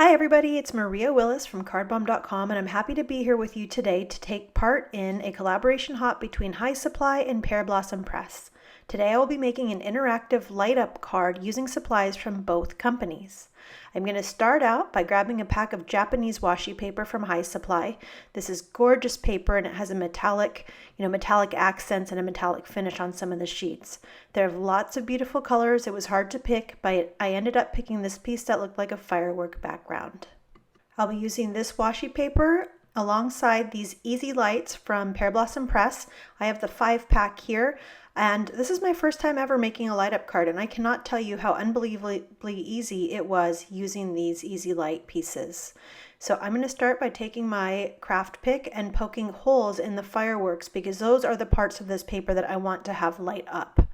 Hi everybody, it's Maria Willis from cardbomb.com and I'm happy to be here with you today to take part in a collaboration hop between Hues Supply and Pearblossom Press. Today I will be making an interactive light up card using supplies from both companies. I'm going to start out by grabbing a pack of Japanese washi paper from Hues Supply. This is gorgeous paper and it has a metallic accents and a metallic finish on some of the sheets. There are lots of beautiful colors. It was hard to pick, but I ended up picking this piece that looked like a firework background. I'll be using this washi paper alongside these easy lights from Pearblossom Press. I have the 5-pack here, and this is my first time ever making a light up card, and I cannot tell you how unbelievably easy it was using these easy light pieces. So I'm going to start by taking my craft pick and poking holes in the fireworks because those are the parts of this paper that I want to have light up.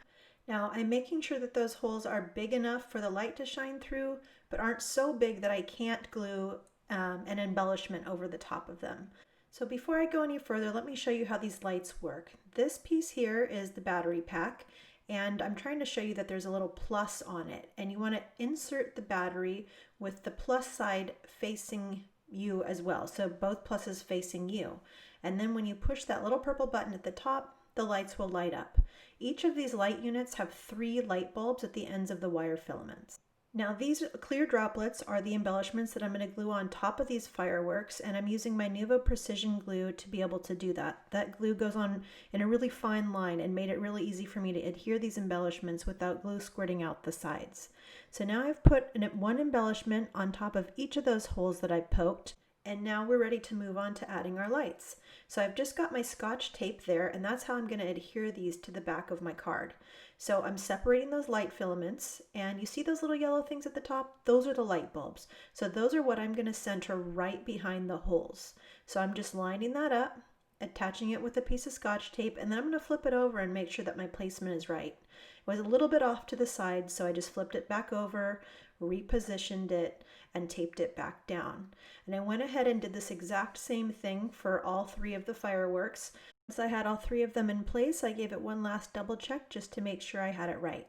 Now I'm making sure that those holes are big enough for the light to shine through, but aren't so big that I can't glue an embellishment over the top of them. So before I go any further, let me show you how these lights work. This piece here is the battery pack, and I'm trying to show you that there's a little plus on it, and you want to insert the battery with the plus side facing you as well, so both pluses facing you. And then when you push that little purple button at the top, the lights will light up. Each of these light units have 3 light bulbs at the ends of the wire filaments. Now these clear droplets are the embellishments that I'm going to glue on top of these fireworks, and I'm using my Nuvo precision glue to be able to do that. That glue goes on in a really fine line and made it really easy for me to adhere these embellishments without glue squirting out the sides. So now I've put one embellishment on top of each of those holes that I poked, and now we're ready to move on to adding our lights. So I've just got my Scotch tape there, and that's how I'm going to adhere these to the back of my card. So I'm separating those light filaments, and you see those little yellow things at the top? Those are the light bulbs. So those are what I'm going to center right behind the holes. So I'm just lining that up, attaching it with a piece of Scotch tape, and then I'm going to flip it over and make sure that my placement is right. It was a little bit off to the side, so I just flipped it back over, repositioned it, and taped it back down. And I went ahead and did this exact same thing for all 3 of the fireworks. Once I had all 3 of them in place, I gave it one last double check just to make sure I had it right.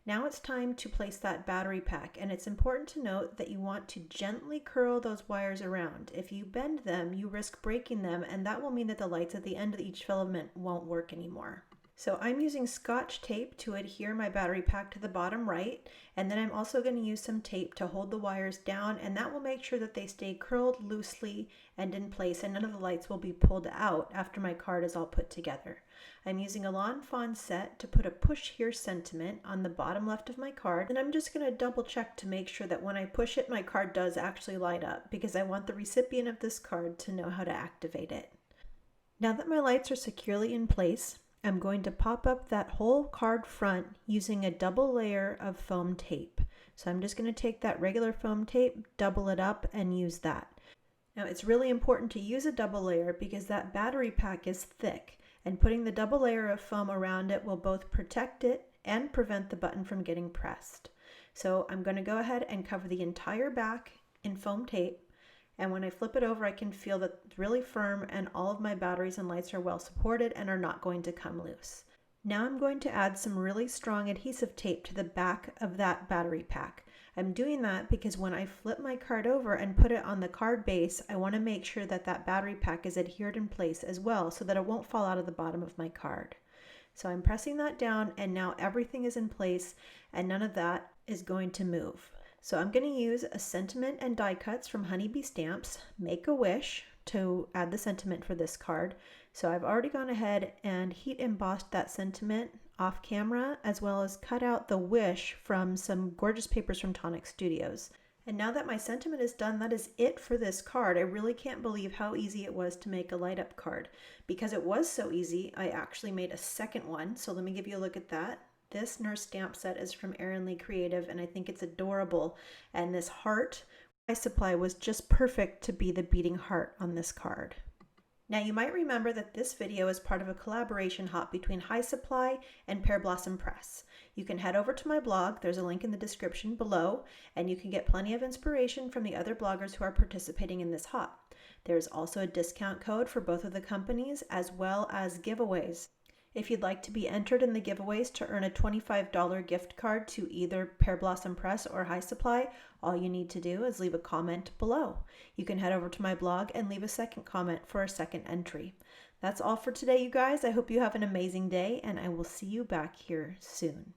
Now it's time to place that battery pack, and it's important to note that you want to gently curl those wires around. If you bend them, you risk breaking them, and that will mean that the lights at the end of each filament won't work anymore. So I'm using Scotch tape to adhere my battery pack to the bottom right, and then I'm also going to use some tape to hold the wires down, and that will make sure that they stay curled loosely and in place, and none of the lights will be pulled out after my card is all put together. I'm using a Lawn Fawn set to put a push here sentiment on the bottom left of my card, and I'm just going to double check to make sure that when I push it, my card does actually light up, because I want the recipient of this card to know how to activate it. Now that my lights are securely in place, I'm going to pop up that whole card front using a double layer of foam tape. So I'm just going to take that regular foam tape, double it up, and use that. Now it's really important to use a double layer because that battery pack is thick, and putting the double layer of foam around it will both protect it and prevent the button from getting pressed. So I'm going to go ahead and cover the entire back in foam tape. And when I flip it over, I can feel that it's really firm and all of my batteries and lights are well supported and are not going to come loose. Now I'm going to add some really strong adhesive tape to the back of that battery pack. I'm doing that because when I flip my card over and put it on the card base, I want to make sure that that battery pack is adhered in place as well so that it won't fall out of the bottom of my card. So I'm pressing that down, and now everything is in place and none of that is going to move. So I'm going to use a sentiment and die cuts from Honeybee Stamps, Make a Wish, to add the sentiment for this card. So I've already gone ahead and heat embossed that sentiment off camera, as well as cut out the wish from some gorgeous papers from Tonic Studios. And now that my sentiment is done, that is it for this card. I really can't believe how easy it was to make a light up card. Because it was so easy, I actually made a second one. So let me give you a look at that. This nurse stamp set is from Erin Lee Creative, and I think it's adorable. And this heart I supply was just perfect to be the beating heart on this card. Now you might remember that this video is part of a collaboration hop between Hues Supply and Pearblossom Press. You can head over to my blog, there's a link in the description below, and you can get plenty of inspiration from the other bloggers who are participating in this hop. There's also a discount code for both of the companies as well as giveaways. If you'd like to be entered in the giveaways to earn a $25 gift card to either Pearblossom Press or High Supply, all you need to do is leave a comment below. You can head over to my blog and leave a second comment for a second entry. That's all for today, you guys. I hope you have an amazing day, and I will see you back here soon.